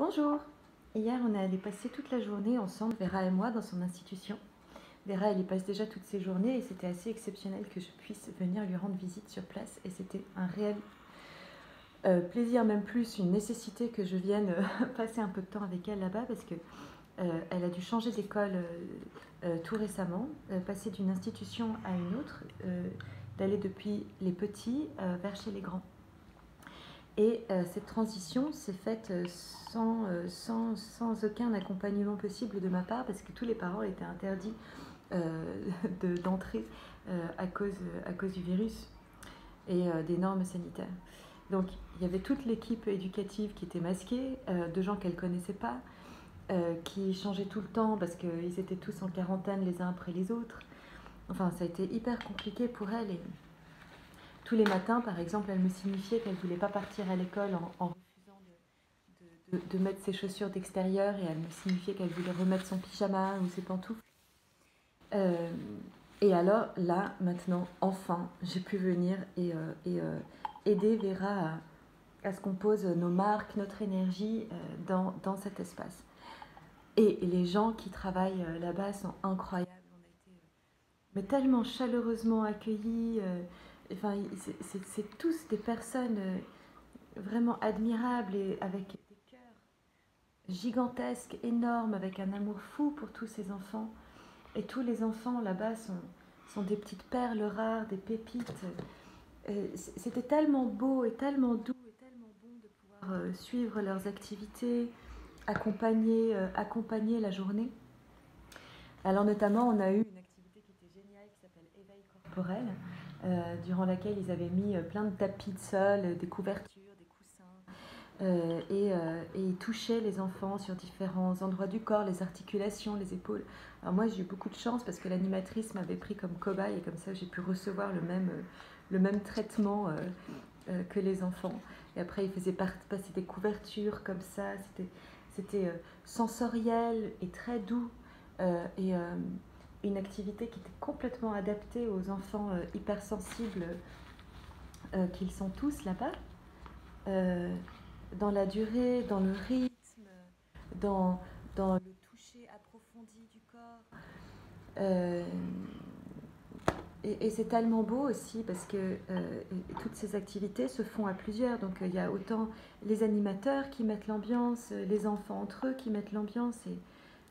Bonjour! Hier, on est allé passer toute la journée ensemble, Vera et moi, dans son institution. Vera, elle y passe déjà toutes ses journées et c'était assez exceptionnel que je puisse venir lui rendre visite sur place. Et c'était un réel plaisir, même plus une nécessité que je vienne passer un peu de temps avec elle là-bas parce que elle a dû changer d'école tout récemment, passer d'une institution à une autre, d'aller depuis les petits vers chez les grands. Et cette transition s'est faite sans aucun accompagnement possible de ma part parce que tous les parents étaient interdits d'entrer à cause du virus et des normes sanitaires. Donc il y avait toute l'équipe éducative qui était masquée, de gens qu'elle ne connaissait pas, qui changeaient tout le temps parce qu'ils étaient tous en quarantaine les uns après les autres. Enfin, ça a été hyper compliqué pour elle. Et tous les matins, par exemple, elle me signifiait qu'elle ne voulait pas partir à l'école en refusant de mettre ses chaussures d'extérieur et elle me signifiait qu'elle voulait remettre son pyjama ou ses pantoufles. Et alors là, maintenant, enfin, j'ai pu venir et aider Vera à ce qu'on pose nos marques, notre énergie dans cet espace. Et les gens qui travaillent là-bas sont incroyables. On a été mais tellement chaleureusement accueillis. Enfin, c'est tous des personnes vraiment admirables et avec des cœurs gigantesques, énormes, avec un amour fou pour tous ces enfants. Et tous les enfants là-bas sont des petites perles rares, des pépites. C'était tellement beau et tellement doux et tellement bon de pouvoir suivre leurs activités, accompagner la journée. Alors notamment, on a eu une activité qui était géniale qui s'appelle Éveil corporel, durant laquelle ils avaient mis plein de tapis de sol, des couvertures, des coussins, et ils touchaient les enfants sur différents endroits du corps, les articulations, les épaules. Alors moi, j'ai eu beaucoup de chance parce que l'animatrice m'avait pris comme cobaye et comme ça, j'ai pu recevoir le même traitement que les enfants. Et après, ils faisaient passer des couvertures comme ça. C'était sensoriel et très doux. Et une activité qui était complètement adaptée aux enfants hypersensibles qu'ils sont tous là-bas, dans la durée, dans le rythme, dans le toucher approfondi du corps. Et c'est tellement beau aussi parce que toutes ces activités se font à plusieurs. Donc il y a autant les animateurs qui mettent l'ambiance, les enfants entre eux qui mettent l'ambiance. Et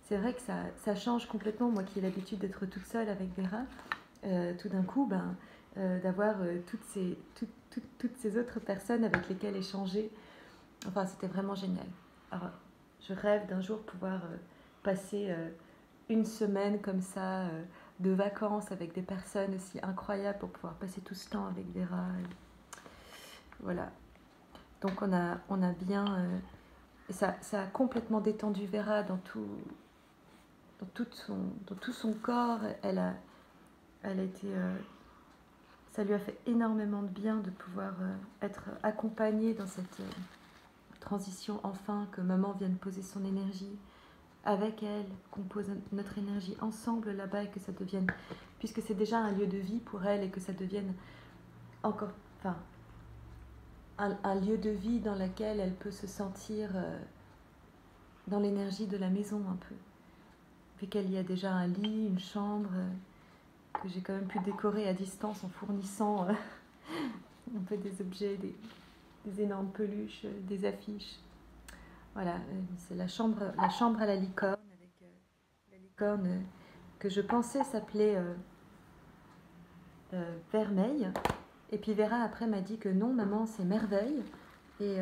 c'est vrai que ça change complètement. Moi qui ai l'habitude d'être toute seule avec Vera, tout d'un coup, d'avoir toutes ces autres personnes avec lesquelles échanger. Enfin, c'était vraiment génial. Alors, je rêve d'un jour pouvoir passer une semaine comme ça de vacances avec des personnes aussi incroyables pour pouvoir passer tout ce temps avec Vera. Voilà. Donc on a bien... ça a complètement détendu Vera dans tout son corps. Elle a été... ça lui a fait énormément de bien de pouvoir être accompagnée dans cette transition, enfin, que maman vienne poser son énergie avec elle, qu'on pose notre énergie ensemble là-bas et que ça devienne, puisque c'est déjà un lieu de vie pour elle et que ça devienne encore, enfin, un lieu de vie dans lequel elle peut se sentir dans l'énergie de la maison un peu. Puis qu'il y a déjà un lit, une chambre, que j'ai quand même pu décorer à distance en fournissant un peu des objets, des énormes peluches, des affiches. Voilà, c'est la chambre à la licorne, avec la licorne que je pensais s'appeler Vermeil. Et puis Vera après m'a dit que non, maman, c'est Merveille. Et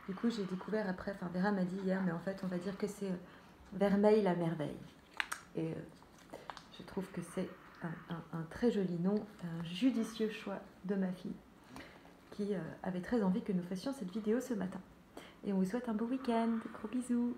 du coup, j'ai découvert après, enfin Vera m'a dit hier, mais en fait, on va dire que c'est Vermeil la merveille. Et je trouve que c'est un très joli nom, un judicieux choix de ma fille, qui avait très envie que nous fassions cette vidéo ce matin. Et on vous souhaite un beau week-end. Gros bisous.